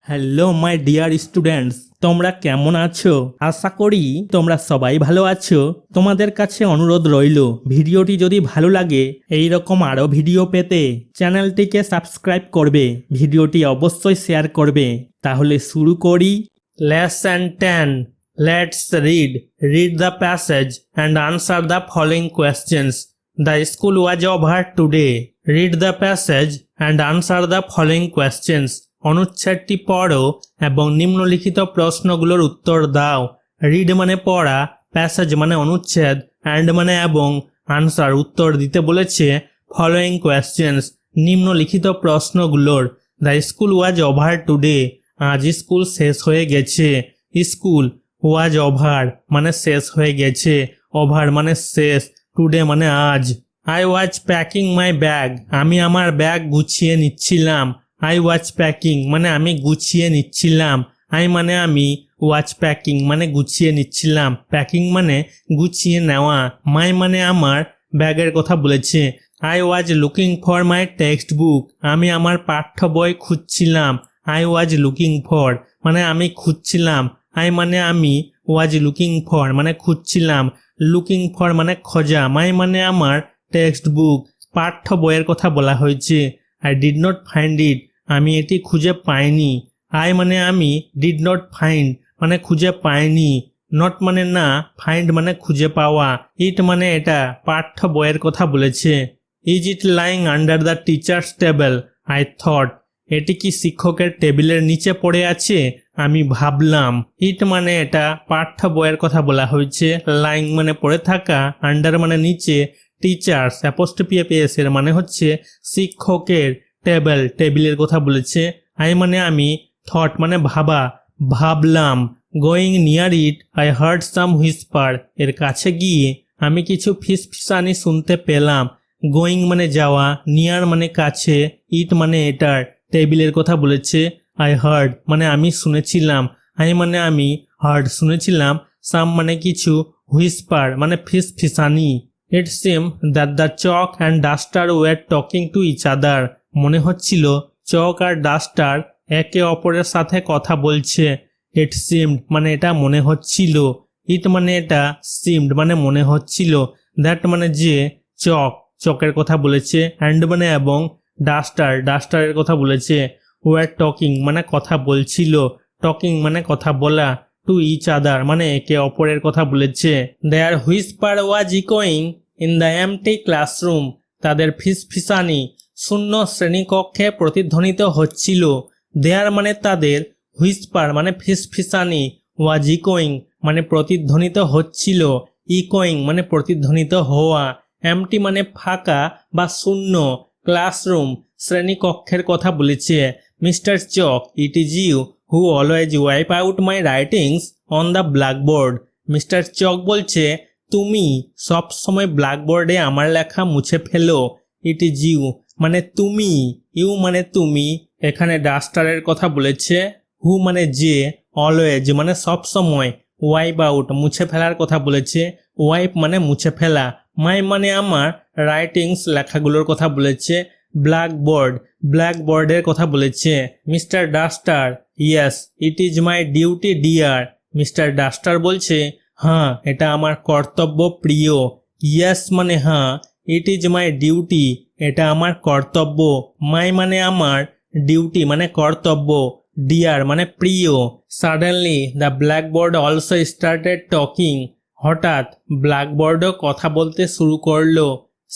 Hello my dear students, তোমরা কেমন আছো? আশা করি তোমরা সবাই ভালো আছো। তোমাদের কাছে অনুরোধ রইল, ভিডিওটি যদি ভালো লাগে এই রকম আরও ভিডিও পেতে চ্যানেলটিকে সাবস্ক্রাইব করবে, ভিডিওটি অবশ্যই শেয়ার করবে। তাহলে শুরু করি। Lesson 10, let's read the passage and answer the following questions. The school was over today. Read the passage and answer the following questions. অনুচ্ছেদটি পড়ো এবং নিম্নলিখিত প্রশ্নগুলোর উত্তর দাও। রিড মানে পড়া, প্যাসেজ মানে অনুচ্ছেদ, অ্যান্ড মানে এবং, আনসার উত্তর দিতে বলেছে ফলোয়িং কোয়েশ্চেন্স নিম্নলিখিত প্রশ্নগুলোর। The school was over today, আজ স্কুল শেষ হয়ে গেছে। স্কুল ওয়াজ ওভার মানে শেষ হয়ে গেছে, ওভার মানে শেষ, টুডে মানে আজ। I was packing my bag, আমি আমার ব্যাগ গুছিয়ে নিচ্ছিলাম। আই ওয়াজ প্যাকিং মানে আমি গুছিয়ে নিচ্ছিলাম। আই মানে আমি, ওয়াজ প্যাকিং মানে গুছিয়ে নিচ্ছিলাম, প্যাকিং মানে গুছিয়ে নেওয়া। মাই মানে আমার, ব্যাগের কথা বলেছে। I was looking for my textbook, আমি আমার পাঠ্য বই খুঁজছিলাম। আই ওয়াজ লুকিং ফর মানে আমি খুঁজছিলাম। আই মানে আমি, ওয়াজ লুকিং ফর মানে খুঁজছিলাম, লুকিং ফর মানে খোঁজা। মাই মানে আমার, টেক্সট বুক পাঠ্য বইয়ের কথা বলা হয়েছে। I did not find it, আমি এটি খুঁজে পাইনি। আই মানে আমি, ডিড নট ফাইন্ড মানে খুঁজে পাইনি, নট মানে না, ফাইন্ড মানে খুঁজে পাওয়া। ইট মানে এটা পাঠ্য বইয়ের কথা বলেছে। Is it lying under the teachers table, I thought, এটি কি শিক্ষকের টেবিলের নিচে পড়ে আছে? আমি ভাবলাম। ইট মানে এটা পাঠ্য বইয়ের কথা বলা হয়েছে। লাইং মানে পড়ে থাকা, আন্ডার মানে নিচে, টিচার্স অ্যাপোস্ট্রোফি এর মানে হচ্ছে শিক্ষকের, টেবল টেবিলের কথা বলেছে। আই মানে আমি, থট মানে ভাবা, ভাবলাম। Going near it I hard some Whisper, এর কাছে গিয়ে আমি কিছু ফিসফিসানি শুনতে পেলাম। গোয়িং মানে যাওয়া, নিয়ার মানে কাছে, ইট মানে এটার, টেবিলের কথা বলেছে। আই হার্ড মানে আমি শুনেছিলাম। আই মানে আমি, হার্ড শুনেছিলাম, সাম মানে কিছু, হুইসপার মানে ফিসফিসানি। It seem that the chalk and duster were talking to each other, মনে হচ্ছিল চক আর ডাস্টার একে অপরের সাথে কথা বলছে। ইট সিমড মানে এটা মনে হচ্ছিল, ইট মানে এটা, সিমড মানে মনে হচ্ছিল, দ্যাট মানে যে, চকের কথা বলেছে, অ্যান্ড মানে এবং, ডাস্টারের কথা বলেছে। ওয়ার টকিং মানে কথা বলছিল, টকিং মানে কথা বলা, টু ইচ আদার মানে একে অপরের কথা বলেছে। দেয়ার হুইসপার ওয়াজ ইকোয়িং ইন দ্য এমটি ক্লাসরুম, তাদের ফিসফিসানি শূন্য শ্রেণীকক্ষে প্রতিধ্বনিত হচ্ছিল। দেয়ার মানে তাদের, হুইসপার মানে ফিসফিসানি, ওয়াজ ইকোয়িং মানে প্রতিধ্বনিত হচ্ছিল, ইকোয়িং মানে প্রতিধ্বনিত হওয়া, এমটি মানে ফাঁকা বা শূন্য, ক্লাসরুম শ্রেণীকক্ষের কথা বলেছে। Mister chalk, it is you who always wipe out my writings on the blackboard, mister chalk বলছে তুমি সব সময় ব্ল্যাকবোর্ডে আমার লেখা মুছে ফেলো। ইট ইজ ইউ মানে তুমি, ইউ মানে তুমি, এখানে ডাস্টারের কথা বলেছে। হু মানে যে, অলওয়েজ মানে সব সময়, ওয়াইপ আউট মুছে ফেলার কথা বলেছে। ওয়াইপ মানে মুছে ফেলা। মাই মানে আমার, রাইটিংস লেখাগুলোর কথা বলেছে। ব্ল্যাকবোর্ডের কথা বলেছে। Mister duster, yes it is my duty dear, mister duster বলছে হ্যাঁ এটা আমার কর্তব্য প্রিয়। ইয়েস মানে হ্যাঁ, ইট ইজ মাই ডিউটি এটা আমার কর্তব্য। মাই মানে আমার, ডিউটি মানে কর্তব্য, ডিয়ার মানে প্রিয়। Suddenly the blackboard also started talking, হঠাৎ ব্ল্যাকবোর্ডও কথা বলতে শুরু করলো।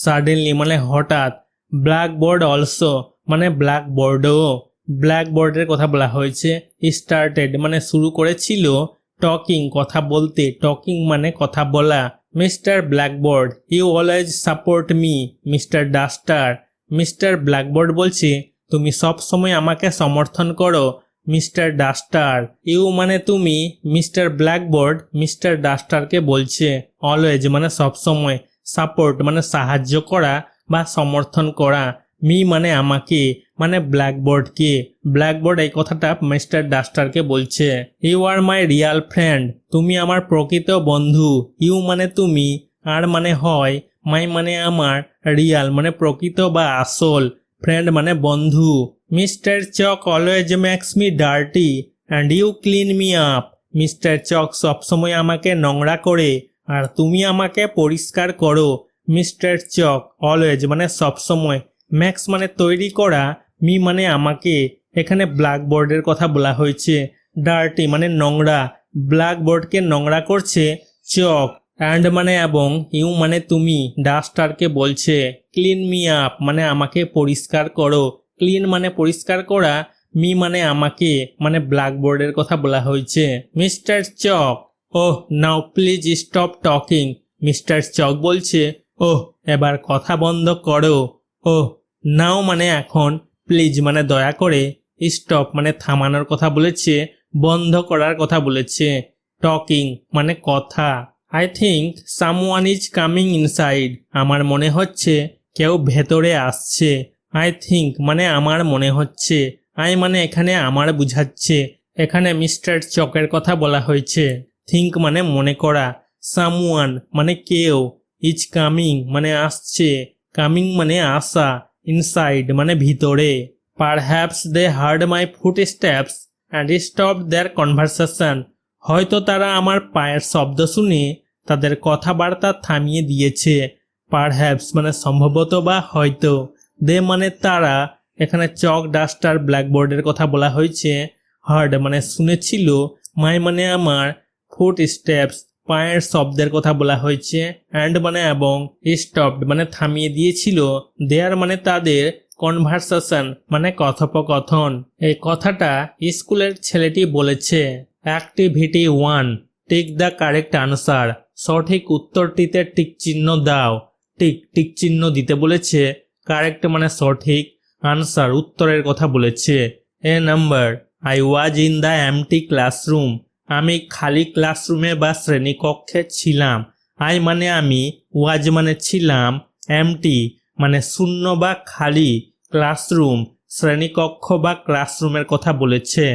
সাডেনলি মানে হঠাৎ, ব্ল্যাকবোর্ড অলসো মানে ব্ল্যাকবোর্ডও, ব্ল্যাকবোর্ডের কথা বলা হয়েছে। স্টার্টেড মানে শুরু করেছিল, টকিং কথা বলতে, টকিং মানে কথা বলা। Mister blackboard you always support me, mister duster, mister blackboard বলছে তুমি সব সময় আমাকে সমর্থন করো। মিস্টার ডাস্টার, ইউ মানে তুমি, মিস্টার ব্ল্যাকবোর্ড মিস্টার ডাস্টারকে বলছে। অলওয়েজ মানে সব সময়, সাপোর্ট মানে সাহায্য করা বা সমর্থন করা, মি মানে আমাকে মানে ব্ল্যাকবোর্ডকে, ব্ল্যাকবোর্ড এই কথাটা মিস্টার ডাস্টারকে বলছে। You are my real friend, তুমি আমার প্রকৃত বন্ধু। ইউ মানে তুমি, আর মানে হয়, মাই মানে আমার, রিয়াল মানে প্রকৃত বা আসল, ফ্রেন্ড মানে বন্ধু। Mister chalk always makes me dirty and you clean me up. Mister chalk সবসময় আমাকে নোংরা করে আর তুমি আমাকে পরিষ্কার করো। মিস্টার চক অলওয়েজ মানে সবসময়, ম্যাক্স মানে তৈরি করা, মি মানে আমাকে। এখানে ব্ল্যাকবোর্ডের কথা বলা হয়েছে। ডার্টি মানে নোংরা, ব্ল্যাকবোর্ডকে নোংরা করছে চক। অ্যান্ড মানে এবং, ইউ মানে তুমি, ডাস্টারকে বলছে। ক্লিন মি আপ মানে আমাকে পরিষ্কার করো। ক্লিন মানে পরিষ্কার করা, মি মানে আমাকে, মানে ব্ল্যাকবোর্ডের কথা বলা হয়েছে। Mister chalk, oh now please stop talking. Mister chalk বলছে, ওহ এবার কথা বন্ধ করো। ওহ নাও মানে এখন, প্লিজ মানে দয়া করে, স্টপ মানে থামানোর কথা বলেছে, বন্ধ করার কথা বলেছে। টকিং মানে কথা। I think someone is coming inside. আমার মনে হচ্ছে কেউ ভেতরে আসছে। আই থিঙ্ক মানে আমার মনে হচ্ছে। আই মানে এখানে আমার বুঝাচ্ছে। এখানে মিস্টার চকের কথা বলা হয়েছে। থিঙ্ক মানে মনে করা। সামওয়ান মানে কেউ। ইজ কামিং মানে আসছে। কামিং মানে আসা। ইনসাইড মানে ভিতরে। Perhaps they heard my footsteps and stopped their conversation. হয়তো তারা আমার পায়ের শব্দ শুনে তাদের কথাবার্তা থামিয়ে দিয়েছে। পারহ্যাপস মানে সম্ভবত বা হয়তো। দে মানে তারা। এখানে চক, ডাস্টার, ব্ল্যাকবোর্ডের কথা বলা হয়েছে। হার্ড মানে শুনেছিল। মাই মানে আমার। ফুট স্টেপস পায়ের শব্দের কথা বলা হয়েছে। অ্যান্ড মানে এবং। স্টপড মানে থামিয়ে দিয়েছিল। দেয়ার মানে তাদের। কনভারসেশন মানে কথোপকথন। এই কথাটা স্কুলের ছেলেটি বলেছে। Activity 1, tick the correct answer. সঠিক উত্তরটিতে টিক চিহ্ন দাও। টিক চিহ্ন দিতে বলেছে। কারেক্ট মানে সঠিক, আনসার ওত্তরের কথা বলেছে। A number, I was in the empty classroom. আমি খালি ক্লাসরুমে বা শ্রেণীকক্ষে ছিলাম। আই মানে আমি, ওয়াজ মানে ছিলাম, এমটি মানে শূন্য বা খালি, ক্লাসরুম শ্রেণীকক্ষ বা ক্লাসরুমের কথা বলেছে।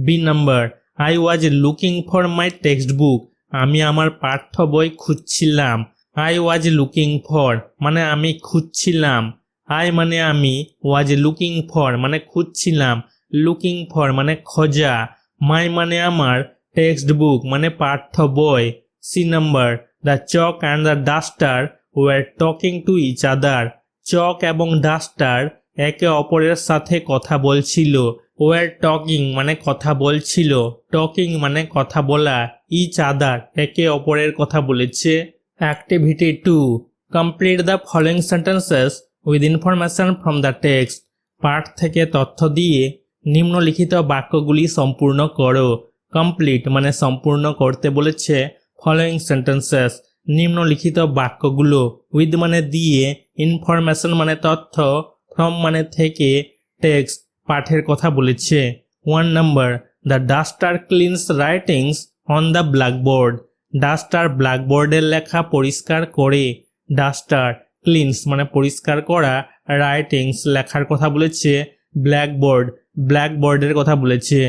B number, I was looking for my textbook. আমি আমার পাঠ্য বই খুঁজছিলাম। আই ওয়াজ লুকিং ফর মানে আমি খুঁজছিলাম। আই মানে আমি, ওয়াজ লুকিং ফর মানে খুঁজছিলাম, লুকিং ফর মানে খোঁজা, মাই মানে আমার, টেক্সট বুক মানে পাঠ্য বই। C number, the chalk and the duster were talking to each other. Chalk এবং ডাস্টার একে অপরের সাথে কথা বলছিল। ওয়ার টকিং মানে কথা বলছিল, টকিং মানে কথা বলা, ইচ আদার একে অপরের কথা বলেছে। Activity 2, complete the following sentences with information from the text. পাঠ থেকে তথ্য দিয়ে নিম্নলিখিত বাক্যগুলি সম্পূর্ণ করো। কমপ্লিট মানে সম্পূর্ণ করতে বলেছে। ফলোইং সেন্টেন্সেস নিম্নলিখিত বাক্যগুলো, উইথ মানে দিয়ে, ইনফরমেশন মানে তথ্য, ফ্রম মানে থেকে, টেক্সট পাঠের কথা বলেছে। 1 number, the duster cleans writings on the blackboard. Duster ব্ল্যাকবোর্ডের লেখা পরিষ্কার করে। ডাস্টার ক্লিনস মানে পরিষ্কার করা, রাইটিংস লেখার কথা বলেছে। ব্ল্যাকবোর্ডের কথা বলেছে।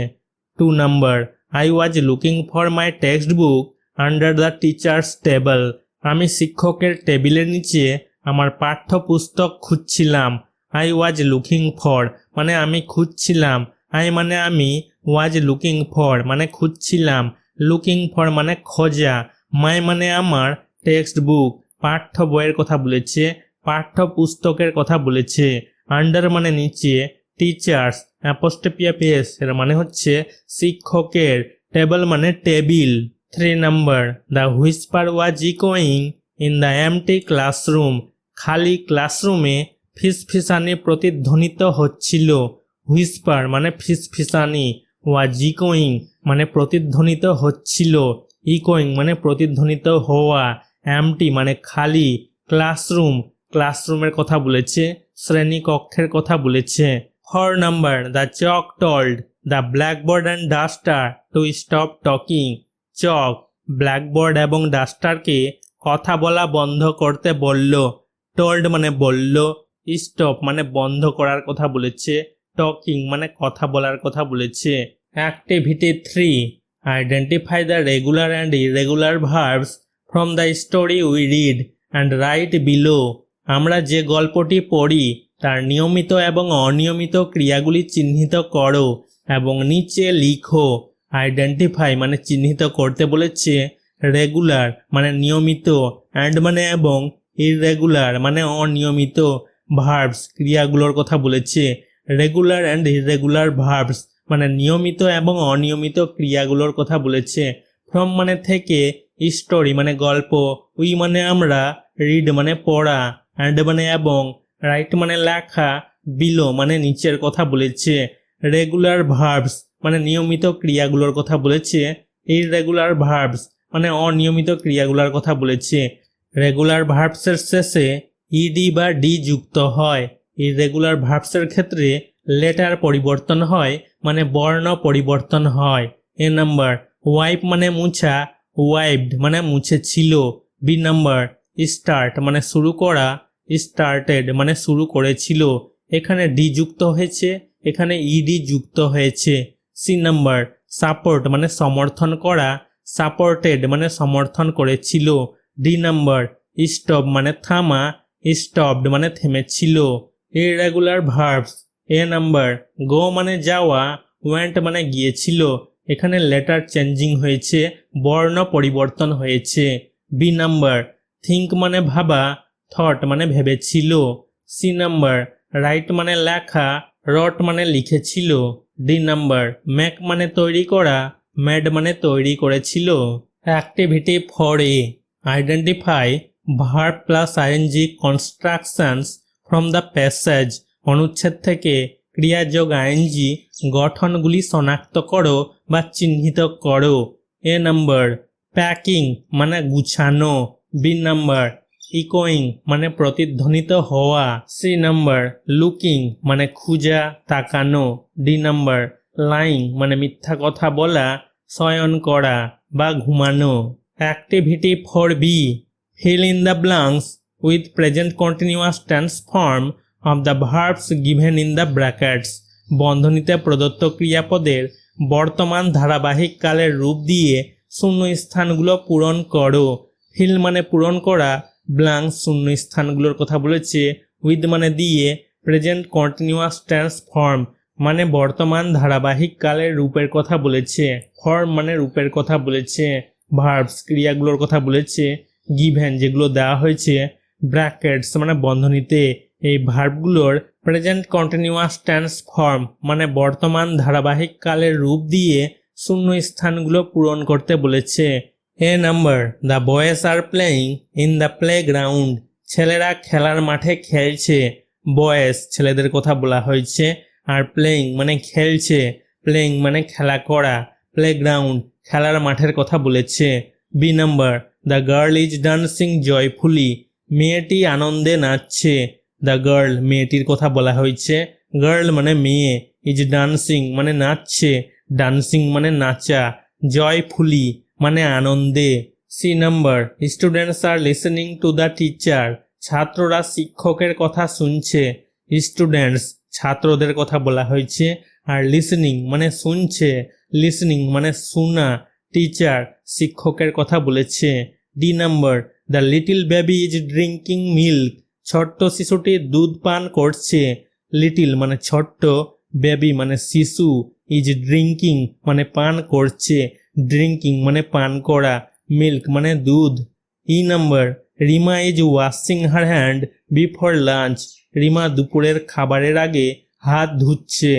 2 number, I was looking for my text book under the teachers table. আমি শিক্ষকের টেবিলের নিচে আমার পাঠ্যপুস্তক খুঁজছিলাম। আই ওয়াজ লুকিং ফর মানে আমি খুঁজছিলাম। আই মানে আমি, ওয়াজ লুকিং ফর মানে খুঁজছিলাম, লুকিং ফর মানে খোঁজা, মাই মানে আমার, টেক্সট বুক পাঠ্য বইয়ের কথা বলেছে, পাঠ্য পুস্তকের কথা বলেছে। আন্ডার মানে নিচে, টিচার্স অ্যাপোস্ট্রোফি এর মানে হচ্ছে শিক্ষকের, টেবল মানে table. 3 number, the whisper was ইকোয়িং ইন দ্য এমটি ক্লাসরুম। খালি ক্লাসরুমে ফিসফিসানি প্রতিধ্বনিত হচ্ছিল। হুইসপার মানে ফিসফিসানি, ওয়াজ ইকোয়িং মানে প্রতিধ্বনিত হচ্ছিল, ইকোয়িং মানে প্রতিধ্বনিত হওয়া, এমটি মানে খালি, ক্লাসরুমের কথা বলেছে, শ্রেণীকক্ষের কথা বলেছে। 4 number, the chalk told the blackboard and duster to stop talking. Chalk blackboard এবং ডাস্টারকে কথা বলা বন্ধ করতে বলল। টোল্ড মানে বলল, স্টপ মানে বন্ধ করার কথা বলেছে, টকিং মানে কথা বলার কথা বলেছে। Activity 3, identify the regular and irregular verbs from the story we read and right below. আমরা যে গল্পটি পড়ি তার নিয়মিত এবং অনিয়মিত ক্রিয়াগুলি চিহ্নিত করো এবং নিচে লিখো। আইডেন্টিফাই মানে চিহ্নিত করতে বলেছে, রেগুলার মানে নিয়মিত, অ্যান্ড মানে এবং, ইররেগুলার মানে অনিয়মিত ভার্বস ক্রিয়াগুলোর কথা বলেছে। রেগুলার অ্যান্ড ইররেগুলার ভার্বস মানে নিয়মিত এবং অনিয়মিত ক্রিয়াগুলোর কথা বলেছে। ফ্রম মানে থেকে, স্টোরি মানে গল্প, উই মানে আমরা, রিড মানে পড়া, অ্যান্ড মানে এবং, রাইট মানে লেখা, বিলো মানে নিচের কথা বলেছে। রেগুলার ভার্বস মানে নিয়মিত ক্রিয়াগুলোর কথা বলেছে। ইররেগুলার ভার্বস মানে অনিয়মিত ক্রিয়াগুলোর কথা বলেছে। রেগুলার ভার্বসের শেষে ইডি বা ডি যুক্ত হয়। ইররেগুলার ভার্বসের ক্ষেত্রে লেটার পরিবর্তন হয় মানে বর্ণ পরিবর্তন হয়। এ নাম্বার, ওয়াইপ মানে মুছা, ওয়াইপড মানে মুছেছিল। বি নাম্বার, স্টার্ট মানে শুরু করা, স্টার্টেড মানে শুরু করেছিল। এখানে ডি যুক্ত হয়েছে, এখানে ইডি যুক্ত হয়েছে। সি নাম্বার, সাপোর্ট মানে সমর্থন করা, সাপোর্টেড মানে সমর্থন করেছিল। ডি নাম্বার, স্টপ মানে থামা, স্টপড মানে থেমেছিল। Irregular verbs. A number, go মানে যাওয়া, ওয়েন্ট মানে গিয়েছিল। এখানে লেটার চেঞ্জিং হয়েছে, বর্ণ পরিবর্তন হয়েছে। বি নাম্বার, থিঙ্ক মানে ভাবা, থট মানে ভেবেছিল। সি নাম্বার, রাইট মানে লেখা, রট মানে লিখেছিল। ডি নাম্বার, মেক মানে তৈরি করা, মেড মানে তৈরি করেছিল। Activity 4A, identify verb plus ING constructions from the passage. অনুচ্ছেদ থেকে ক্রিয়াযোগ আইএনজি গঠনগুলি শনাক্ত করো বা চিহ্নিত করো। এ নাম্বার, প্যাকিং মানে গুছানো। বি নাম্বার, ইকোয়িং মানে প্রতিধ্বনিত হওয়া। সি নাম্বার, লুকিং মানে খুঁজা তাকানো। ডি নাম্বার, লাইং মানে মিথ্যা কথা বলা, শয়ন করা বা ঘুমানো। Activity 4B, fill in the blanks with present continuous tense form of the verbs given in the brackets. বন্ধনীতে প্রদত্ত ক্রিয়াপদের বর্তমান ধারাবাহিক কালের রূপ দিয়ে শূন্য স্থানগুলো পূরণ করো। ফিল মানে পূরণ করা, ব্ল্যাঙ্কস শূন্য স্থানগুলোর কথা বলেছে, উইথ মানে দিয়ে, প্রেজেন্ট কন্টিনিউয়াস টেন্স ফর্ম মানে বর্তমান ধারাবাহিক কালের রূপের কথা বলেছে, ফর্ম মানে রূপের কথা বলেছে, ভার্বস ক্রিয়াগুলোর কথা বলেছে, গিভেন যেগুলো দেওয়া হয়েছে, ব্র্যাকেটস মানে বন্ধনীতে। এই ভার্বগুলোর প্রেজেন্ট কন্টিনিউয়াস টেন্স ফর্ম মানে বর্তমান ধারাবাহিক কালের রূপ দিয়ে শূন্য স্থানগুলো পূরণ করতে বলেছে। A number, the boys are playing in the playground. ছেলেরা খেলার মাঠে খেলছে। বয়েজ ছেলেদের কথা বলা হয়েছে, আর প্লেয়িং মানে খেলছে, প্লেয়িং মানে খেলা করা, প্লেগ্রাউন্ড খেলার মাঠের কথা বলেছে। B number, the girl is dancing joyfully. মেয়েটি আনন্দে নাচছে। দ্য গার্ল মেয়েটির কথা বলা হয়েছে, গার্ল মানে মেয়ে, ইজ ডান্সিং মানে নাচছে, ডান্সিং মানে নাচা, জয়ফুলি মানে আনন্দে। C number, students are listening to the teacher. ছাত্ররা শিক্ষকের কথা শুনছে। স্টুডেন্টস ছাত্রদের কথা বলা হয়েছে, আর লিসেনিং মানে শুনছে, লিসেনিং মানে শোনা, টিচার শিক্ষকের কথা বলেছে। D number, the little baby is drinking milk. ছোট্ট শিশুটি দুধ পান করছে। লিটিল মানে ছোট্ট, বেবি মানে শিশু, ইজ ড্রিঙ্কিং মানে পান করছে, ড্রিঙ্কিং মানে পান করা, মিল্ক মানে দুধ। E number, Rima is washing her hand before lunch. Rima দুপুরের খাবারের আগে হাত ধুচ্ছে।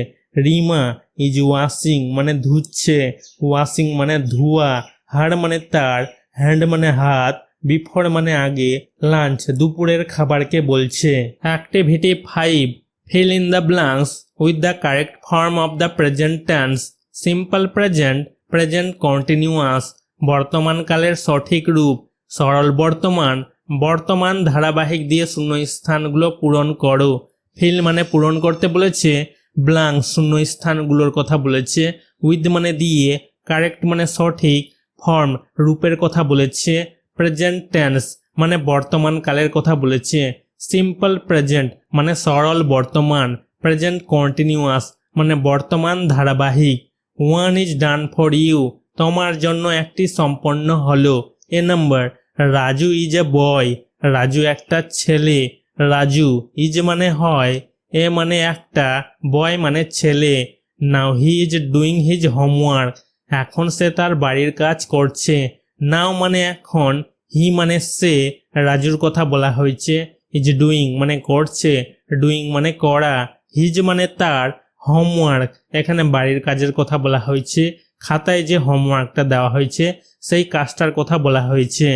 রিমা ইজ ওয়াশিং মানে ধুচ্ছে, ওয়াশিং মানে ধোয়া, হার মানে তার, হ্যান্ড মানে হাত, বিফোর মানে আগে, লাঞ্চ দুপুরের খাবারকে বলছে। Activity 5, fill in the blanks with the correct form of the present tense. Simple present, present continuous বর্তমানকালের সঠিক রূপ, সরল বর্তমান, বর্তমান ধারাবাহিক দিয়ে শূন্য স্থানগুলো পূরণ করো। ফিল মানে পূরণ করতে বলেছে, ব্ল্যাঙ্ক শূন্য স্থানগুলোর কথা বলেছে, উইথ মানে দিয়ে, কারেক্ট মানে সঠিক, ফর্ম রূপের কথা বলেছে, প্রেজেন্ট টেন্স মানে বর্তমান কালের কথা বলেছে, সিম্পল প্রেজেন্ট মানে সরল বর্তমান, প্রেজেন্ট কন্টিনিউয়াস মানে বর্তমান ধারাবাহিক। One is done for you, তোমার জন্য একটি সম্পন্ন হলো। A number, Raju is a boy, Raju একটা ছেলে। রাজু ইজ মানে হয়, এ মানে একটা, বয় মানে ছেলে। Now he is doing his homework, এখন সে তার বাড়ির কাজ করছে। নাও মানে এখন, হি মানে সে, রাজুর কথা বলা হয়েছে। ইজ ডুইং মানে করছে, ডুইং মানে করা, হিজ মানে তার, হোমওয়ার্ক এখানে বাড়ির কাজের কথা বলা হয়েছে। খাতায় যে হোমওয়ার্কটা দেওয়া হয়েছে সেই কাজটার কথা বলা হয়েছে।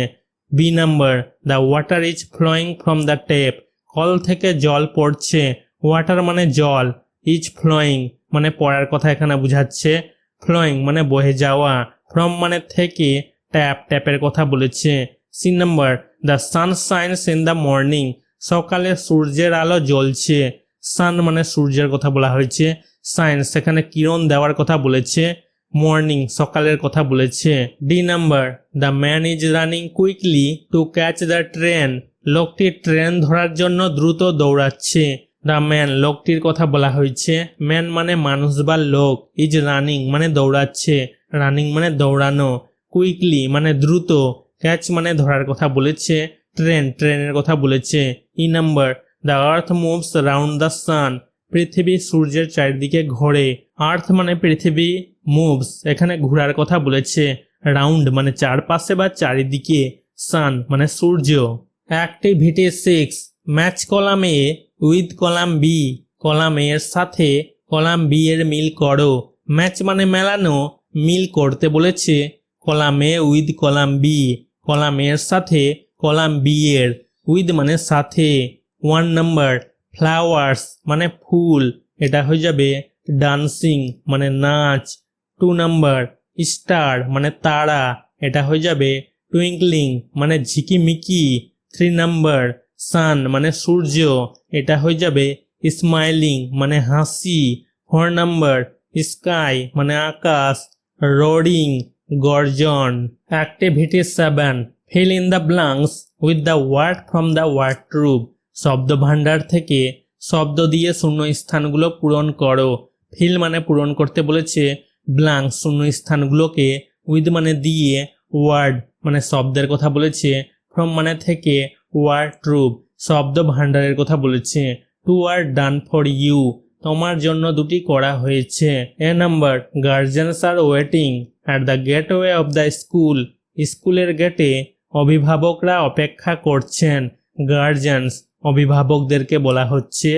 B number, the water is flowing from the tap, কল থেকে জল পড়ছে। ওয়াটার মানে জল, ইজ ফ্লোয়িং মানে পড়ার কথা এখানে বোঝাচ্ছে। ফ্লোয়িং মানে বহে যাওয়া, ফ্রম মানে থেকে, ট্যাপের কথা বলেছে। C number, the sun shines in the morning, সকালে সূর্যের আলো জ্বলছে। সান মানে সূর্যের কথা বলা হয়েছে, সাইন্স এখানে কিরণ দেওয়ার কথা বলেছে। মর্নিং সকালের কথা বলেছে। D number, the man is running quickly to catch the train, লোকটি ট্রেন ধরার জন্য দ্রুত দৌড়াচ্ছে। দ্য ম্যান লোকটির কথা বলা হয়েছে। ম্যান মানে মানুষ বা লোক, ইজ রানিং মানে দৌড়াচ্ছে, রানিং মানে দৌড়ানো, কুইকলি মানে দ্রুত, ক্যাচ মানে ধরার কথা বলেছে, ট্রেনের কথা বলেছে। E number, the earth moves round the sun, পৃথিবী সূর্যের চারিদিকে ঘোরে। আর্থ মানে পৃথিবী, মুভস এখানে ঘোরার কথা বলেছে, রাউন্ড মানে চারপাশে বা চারিদিকে, সান মানে সূর্য। Activity 6, match column A with column B, column A এর সাথে কলাম বি এর মিল করো। ম্যাচ মানে মেলানো, মিল করতে বলেছে column A with column B, column এর সাথে কলাম বি এর, উইথ মানে সাথে। 1 নাম্বার, ফ্লাওয়ার্স মানে ফুল, এটা হয়ে যাবে ডান্সিং মানে নাচ। 2 নাম্বার, স্টার মানে তারা, এটা হয়ে যাবে টুইঙ্কলিং মানে ঝিকিমিকি। 3 নাম্বার, সান মানে সূর্য, এটা হয়ে যাবে স্মাইলিং মানে হাসি। 4 নাম্বার, স্কাই মানে আকাশ, রোডিং গর্জন। Activity 7, fill in the blanks with the word from the wardrobe, শব্দ ভাণ্ডার থেকে শব্দ দিয়ে শূন্যস্থানগুলো পূরণ করো। ফিল মানে পূরণ করতে বলেছে, ব্ল্যাঙ্ক শূন্যস্থানগুলোকে, উইথ মানে দিয়ে, ওয়ার্ড মানে শব্দের কথা বলেছে, ফ্রম মানে থেকে, ওয়ার্ডরোব শব্দ ভাণ্ডারের কথা বলেছে। 2 আর ডান ফর ইউ, তোমার জন্য 2টি করা হয়েছে। A number, guardians are waiting at the gateway of the school, স্কুলের গেটে অভিভাবকরা অপেক্ষা করছেন। গার্জেনস অভিভাবকদেরকে বলা হচ্ছে,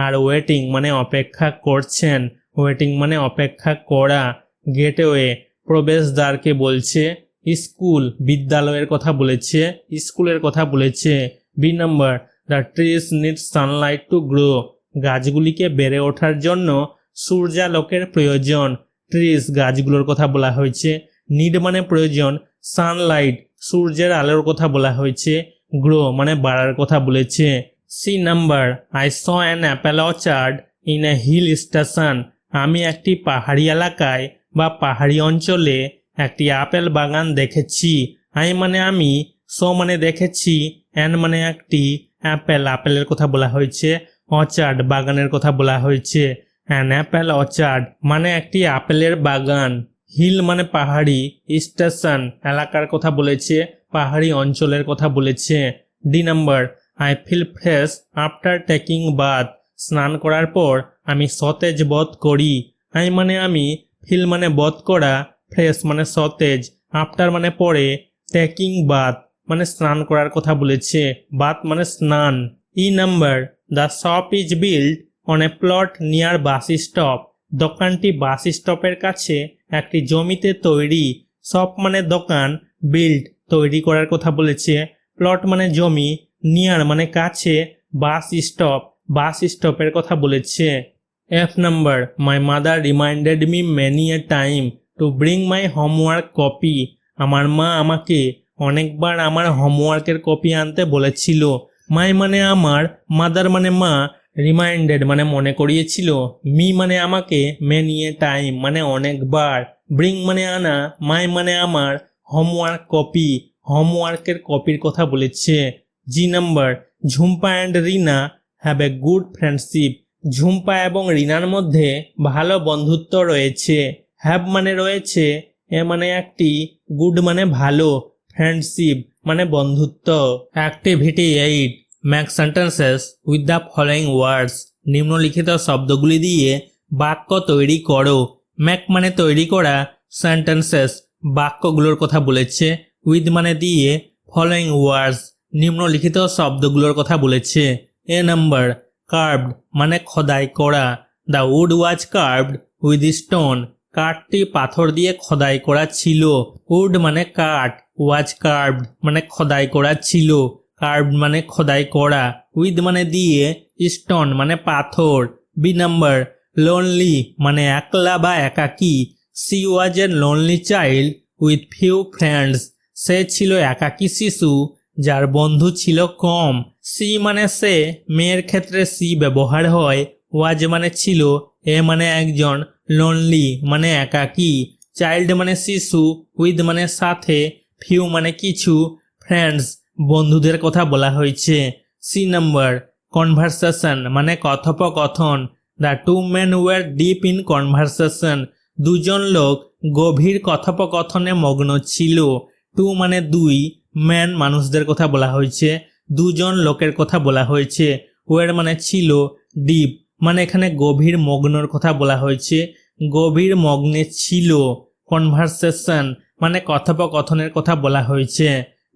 আর ওয়েটিং মানে অপেক্ষা করছেন, ওয়েটিং মানে অপেক্ষা করা। গেটওয়ে প্রবেশদ্বারকে বলছে, স্কুল বিদ্যালয়ের কথা বলেছে, স্কুলের কথা বলেছে। B number, the trees need sunlight to grow, গাছগুলিকে বেড়ে ওঠার জন্য সূর্যালোকের প্রয়োজন। ট্রিজ গাছগুলোর কথা বলা হয়েছে, নিড মানে প্রয়োজন, সানলাইট সূর্যের আলোর কথা বলা হয়েছে, গ্রো মানে বাড়ার কথা বলেছে। C number, I saw an apple orchard in a hill station, আমি একটি পাহাড়ি এলাকায় বা পাহাড়ি অঞ্চলে একটি আপেল বাগান দেখেছি। আই মানে আমি, স মানে দেখেছি, অ্যান মানে একটি, আপেলের কথা বলা হয়েছে, অর্চার্ড বাগানের কথা বলা হয়েছে। অ্যান অ্যাপেল অর্চার্ড মানে একটি আপেলের বাগান। হিল মানে পাহাড়ি, স্টেশন এলাকার কথা বলেছে, পাহাড়ি অঞ্চলের কথা বলেছে। D number, I feel fresh after taking bath, স্নান করার পর আমি সতেজ বোধ করি। আই মানে আমি, ফিল মানে বোধ করা, ফ্রেশ মানে সতেজ, আফটার মানে পরে, টেকিং বাথ মানে স্নান করার কথা বলেছে, বাথ মানে স্নান। E number, the shop is build on a plot near bus stop, দোকানটি বাস স্টপের কাছে একটি জমিতে তৈরি। শপ মানে দোকান, বিল্ড তৈরি করার কথা বলেছে, প্লট মানে জমি, নিয়ার মানে কাছে, বাস স্টপের কথা বলেছে। F number, my mother reminded me many a time to bring my homework copy, আমার মা আমাকে অনেকবার আমার হোমওয়ার্কের কপি আনতে বলেছিল। মাই মানে আমার, মাদার মানে মা, রিমাইন্ডেড মানে মনে করিয়েছিল, মি মানে আমাকে, মেনি এ টাইম মানে অনেকবার, ব্রিং মানে আনা, মাই মানে আমার, হোমওয়ার্ক কপি হোমওয়ার্কের কপির কথা বলেছে। G number, Jhumpa and Rina have a good friendship, Jhumpa এবং রিনার মধ্যে ভালো বন্ধুত্ব রয়েছে। হ্যাভ মানে রয়েছে, এ মানে একটি, গুড মানে ভালো, ফ্রেন্ডশিপ মানে বন্ধুত্ব। Activity 8, make sentences with the following words, নিম্নলিখিত শব্দগুলি দিয়ে বাক্য তৈরি করো। মেক মানে তৈরি করা, সেন্টেন্সেস বাক্যগুলোর কথা বলেছে, উইথ মানে দিয়ে ফলোয়িং ওয়ার্ডস নিম্নলিখিত শব্দগুলোর কথা বলেছে। এ নাম্বার কার্ভড মানে খোদাই করা, the wood was carved with stone কাঠটি পাথর দিয়ে খোদাই করা ছিল। উড মানে কাঠ, ওয়াজ কার্ভড মানে খোদাই করা ছিল, কার্ভড মানে খোদাই করা, উইথ মানে দিয়ে, স্টোন মানে পাথর। বি নাম্বার লোনলি মানে একলা বা একাকী, she was a lonely child with few friends সে ছিল একাকী শিশু যার বন্ধু ছিল কম। সি মানে সে, মেয়ের ক্ষেত্রে সি ব্যবহার হয়। ওয়াজ মানে ছিল, এ মানে একজন, লোনলি মানে একাকী, চাইল্ড মানে শিশু, উইথ মানে সাথে, ফিউ মানে কিছু, ফ্রেন্ডস বন্ধুদের কথা বলা হয়েছে। সি নাম্বার কনভারসেশন মানে কথোপকথন, the two men were deep in conversation দুজন লোক গভীর কথোপকথনে মগ্ন ছিল। টু মানে দুই, ম্যান মানুষদের কথা বলা হয়েছে, দুজন লোকের কথা বলা হয়েছে। ওয়ার মানে ছিল, ডিপ মানে এখানে গভীর মগ্নর কথা বলা হয়েছে, গভীর মগ্নে ছিল। কনভারসেশন মানে কথোপকথনের কথা বলা হয়েছে।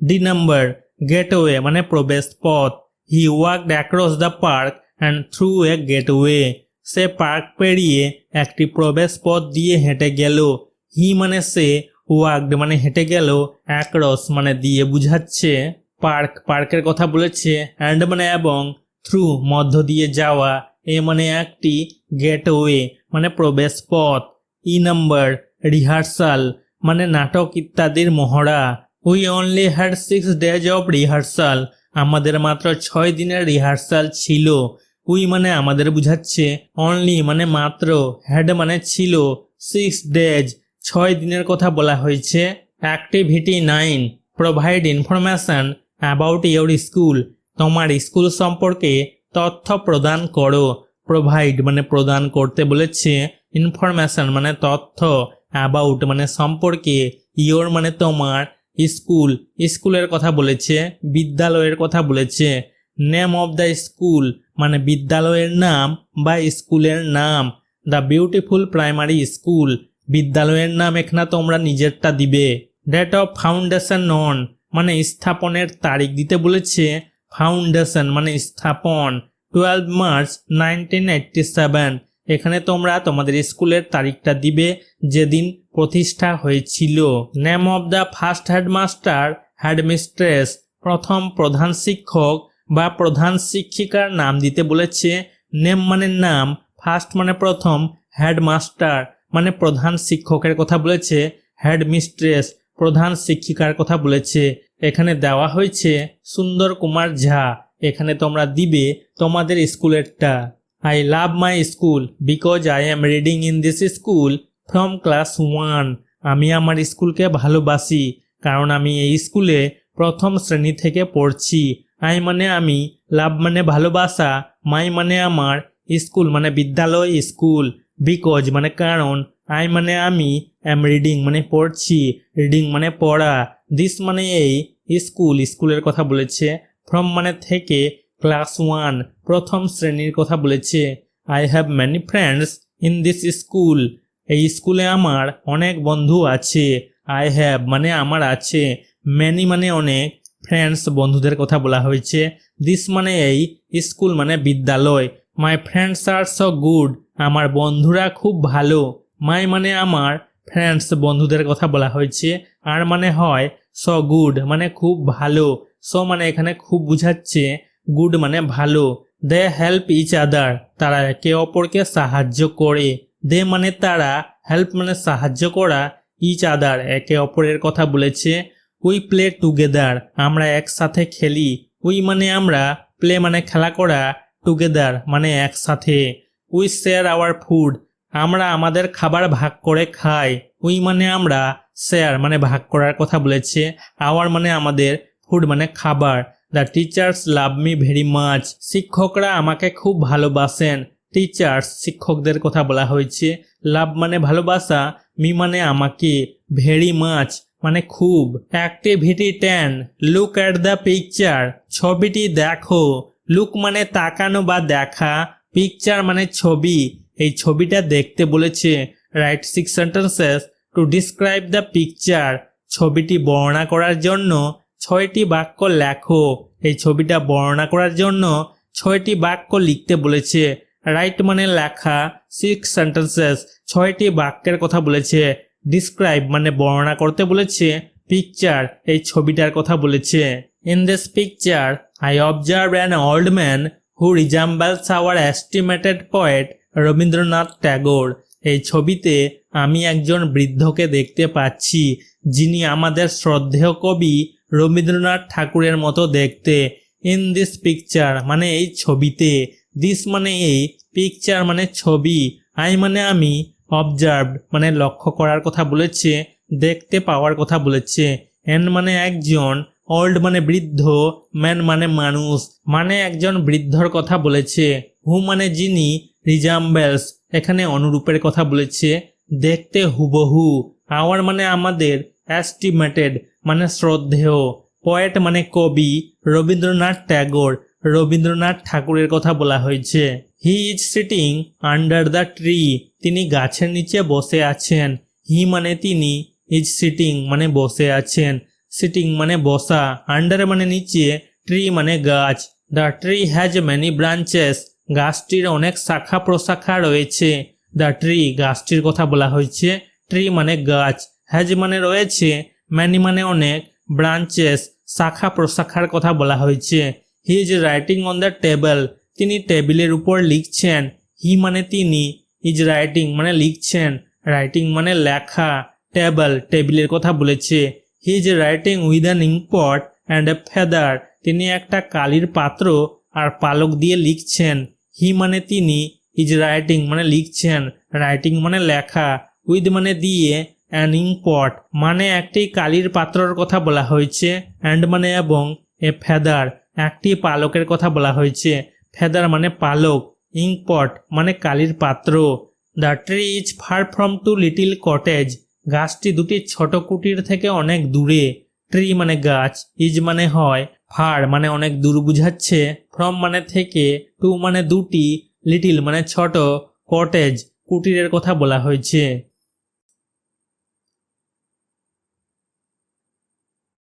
ডি নাম্বার গেটওয়ে মানে প্রবেশ পথ, he walked across the park and through a gateway সে পার্ক পেরিয়ে একটি প্রবেশ পথ দিয়ে হেঁটে গেল। হি মানে সে, ওয়াকড মানে হেঁটে গেল, অ্যাক্রস মানে দিয়ে বুঝাচ্ছে পার্ক, পার্কের কথা বলেছে, অ্যান্ড মানে এবং, থ্রু মধ্য দিয়ে যাওয়া, এ মানে একটি, গেটওয়ে মানে প্রবেশ পথ। ই নাম্বার রিহার্সাল মানে নাটক ইত্যাদির মহড়া, we only had 6 days of rehearsal আমাদের মাত্র 6 দিনের রিহার্সাল ছিল। উই মানে আমাদের বুঝাচ্ছে, অনলি মানে মাত্র, হ্যাড মানে ছিল, 6 days 6 দিনের কথা বলা হয়েছে। Activity 9 provide information about your school তোমার স্কুল সম্পর্কে তথ্য প্রদান করো। প্রোভাইড মানে প্রদান করতে বলেছে, ইনফরমেশন মানে তথ্য, অ্যাবাউট মানে সম্পর্কে, ইয়োর মানে তোমার, স্কুল স্কুলের কথা বলেছে, বিদ্যালয়ের কথা বলেছে। নেম অফ দ্য স্কুল মানে বিদ্যালয়ের নাম বা স্কুলের নাম। দ্য বিউটিফুল প্রাইমারি স্কুল বিদ্যালয়ের নাম এখানে তোমরা নিজেরটা দিবে। ডেট অফ ফাউন্ডেশন অন মানে স্থাপনের তারিখ দিতে বলেছে, ফাউন্ডেশন মানে স্থাপন। 12 মার্চ 1987 এখানে তোমরা তোমাদের স্কুলের তারিখটা দিবে যেদিন প্রতিষ্ঠা হয়েছিল। Name of the first headmaster headmistress প্রথম প্রধান শিক্ষক বা প্রধান শিক্ষিকার নাম দিতে বলেছে। নেম মানে নাম, ফার্স্ট মানে প্রথম, হেডমাস্টার মানে প্রধান শিক্ষকের কথা বলেছে, হেডমিস্ট্রেস প্রধান শিক্ষিকার কথা বলেছে। এখানে দেওয়া হয়েছে সুন্দর কুমার ঝা, এখানে তোমরা দিবে তোমাদের স্কুলেরটা। I love my school because I am reading in this school from class 1 আমি আমার স্কুলকে ভালোবাসি কারণ আমি এই স্কুলে প্রথম শ্রেণী থেকে পড়ছি। আই মানে আমি, লাভ মানে ভালোবাসা, মাই মানে আমার, স্কুল মানে বিদ্যালয় স্কুল, বিকজ মানে কারণ, আই মানে আমি, এম রিডিং মানে পড়ছি, রিডিং মানে পড়া, দিস মানে এই, স্কুল স্কুলের কথা বলেছে, ফ্রম মানে থেকে, ক্লাস 1 প্রথম শ্রেণীর কথা বলেছে। I have many friends in this school এই স্কুলে আমার অনেক বন্ধু আছে। আই হ্যাভ মানে আমার আছে, মেনি মানে অনেক, ফ্রেন্ডস বন্ধুদের কথা বলা হয়েছে, দিস মানে এই, স্কুল মানে বিদ্যালয়। My friends are so good আমার বন্ধুরা খুব ভালো। মাই মানে আমার, ফ্রেন্ডস বন্ধুদের কথা বলা হয়েছে, আর মানে হয়, সো গুড মানে খুব ভালো, সো মানে এখানে খুব বুঝাচ্ছে, গুড মানে ভালো। দে হেল্প ইচ আদার তারা একে অপরকে সাহায্য করে। দে মানে তারা, হেল্প মানে সাহায্য করা, ইচ আদার একে অপরের কথা বলেছে। উই প্লে টুগেদার আমরা একসাথে খেলি। উই মানে আমরা, প্লে মানে খেলা করা, টুগেদার মানে একসাথে। উই শেয়ার আওয়ার ফুড আমরা আমাদের খাবার ভাগ করে খাই। উই মানে আমরা, শেয়ার মানে ভাগ করার কথা বলেছে, আওয়ার মানে আমাদের, ফুড মানে খাবার। The teachers love me very much শিক্ষকরা আমাকে খুব ভালোবাসেন। টিচার্স শিক্ষকদের কথা বলা হয়েছে, লাভ মানে ভালোবাসা, মি মানে আমাকে, ভেরি মাচ মানে খুব। Activity 10 look at the picture ছবিটি দেখো। লুক মানে তাকানো বা দেখা, পিকচার মানে ছবি, এই ছবিটা দেখতে বলেছে। Right 6 sentences to describe the picture, ছবিটি বর্ণনা করার জন্য 6টি বাক্য লেখো। এই ছবিটা বর্ণনা করার জন্য 6টি বাক্য লিখতে বলেছে। রাইট মানে লেখা, 6 সেন্টেন্সেস 6টি বাক্যের কথা বলেছে। ডিসক্রাইব মানে বর্ণনা করতে বলেছে। পিকচার এই ছবিটার কথা বলেছে। In this picture I observe an old man who resembles our estimated poet Rabindranath Tagore. এই ছবিতে আমি একজন বৃদ্ধকে দেখতে পাচ্ছি যিনি আমাদের শ্রদ্ধেয় কবি রবীন্দ্রনাথ ঠাকুরের মতো দেখতে। ইন দিস পিকচার মানে এই ছবিতে, দিস মানে এই, পিকচার মানে ছবি, আই মানে আমি, অবজার্ভ মানে লক্ষ্য করার কথা বলেছে, দেখতে পাওয়ার কথা বলেছে। এন মানে একজন, ওল্ড মানে বৃদ্ধ, ম্যান মানে মানুষ, মানে একজন বৃদ্ধর কথা বলেছে। হু মানে যিনি, রিজাম্বলস এখানে অনুরূপের কথা বলেছে, দেখতে হুবহু। আওয়ার মানে আমাদের, এস্টিমেটেড মানে শ্রদ্ধেয়, পোয়েট মানে কবি, রবীন্দ্রনাথ ট্যাগোর রবীন্দ্রনাথ ঠাকুরের কথা বলা হয়েছে। He is sitting under the tree, তিনি গাছের নিচে বসে আছেন। হি মানে তিনি, ইজ সিটিং মানে বসে আছেন, সিটিং মানে বসা, আন্ডার মানে নিচে, ট্রি মানে গাছ। The tree has many branches, গাছটির অনেক শাখা প্রশাখা রয়েছে। দ্য ট্রি গাছটির কথা বলা হয়েছে, ট্রি মানে গাছ, হ্যাজ মানে রয়েছে, ম্যানি মানে অনেক, ব্রাঞ্চেস শাখা প্রশাখার কথা বলা হয়েছে। He is writing on the table, তিনি টেবিলের উপর লিখছেন। হি মানে তিনি, ইজ রাইটিং মানে লিখছেন, রাইটিং মানে লেখা, টেবল টেবিলের কথা বলেছে। He is writing with an inkpot and a feather, তিনি একটা কালির পাত্র আর পালক দিয়ে লিখছেন। হি মানে তিনি, ইজ রাইটিং মানে লিখছেন, রাইটিং মানে লেখা, উইথ মানে দিয়ে, অ্যান ইঙ্কপট মানে একটি কালির পাত্রর কথা বলা হয়েছে, অ্যান্ড মানে এবং, এ ফেদার একটি পালকের কথা বলা হয়েছে। ফেদার মানে পালক, ইঙ্কপট মানে কালির পাত্র। The tree is far from two little cottage, গাছটি দুটি ছোট কুটির থেকে অনেক দূরে। ট্রি মানে গাছ, ইজ মানে হয়, ফার মানে অনেক দূর বুঝাচ্ছে, ফ্রম মানে থেকে, টু মানে দুটি, লিটিল মানে ছোট, কটেজ কুটিরের কথা বলা হয়েছে।